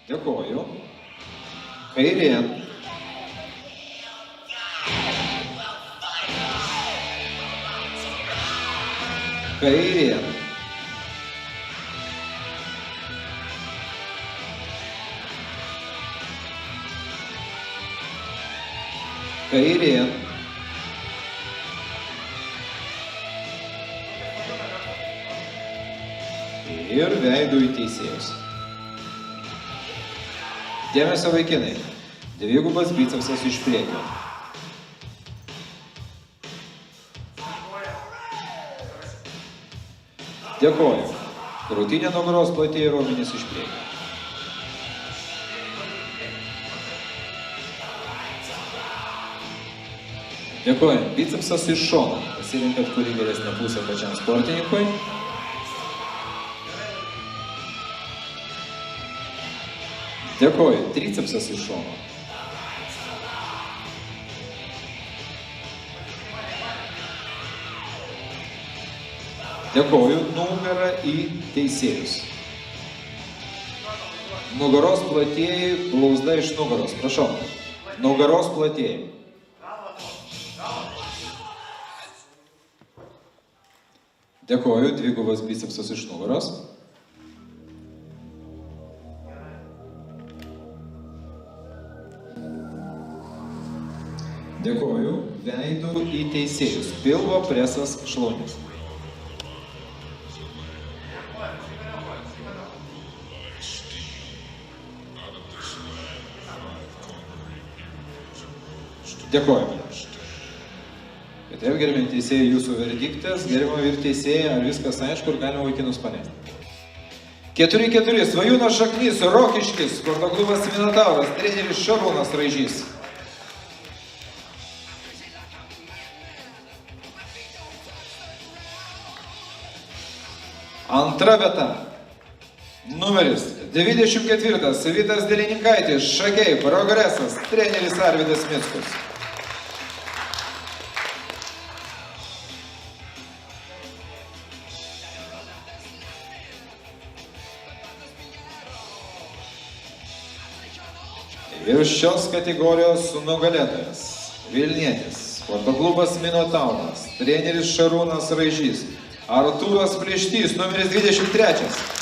Dėkoju. Kairė. Kairė. Kairė. Ir veidu į teisėjus. Dėmesio vaikinai. Dvigubas bicepsas iš priekio. Dėkoju. Krūtinė nugaros platėja, raumenys iš priekio. Dėkoju. Bicepsas iš šono. Pasirinkat, kurį geresnę pusę pačiam sportininkui. Dėkoju. Tricepsas iš šono. Dėkoju. Nugarą į teisėjus. Nugaros platėjai, blauzda iš nugaros. Prašau. Nugaros platėjai. Dėkoju. Dvigubas bicepsas iš nugaros. Dėkoju. Veidu į teisėjus. Pilvo presas šlaunis. Dėkoju. Ir taip, gerbiami teisėjai, jūsų verdiktas. Gerbiami ir teisėjai, ar viskas aišku, ir galima vaikinus paleisti. 4-4. Svajūnas Šaknys, Rokiškis, sporto klubas Minotauras, treneris Šarūnas Raižys. Antra vieta. Numeris 24. Vitas Delininkaitis, Šakiai, Progresas, treneris Arvydas Mickus. Ir šios kategorijos nugalėtojas Vilnietis, sporto klubas Minotauras, treneris Šarūnas Raižys, Artūras Plištys, numeris 23.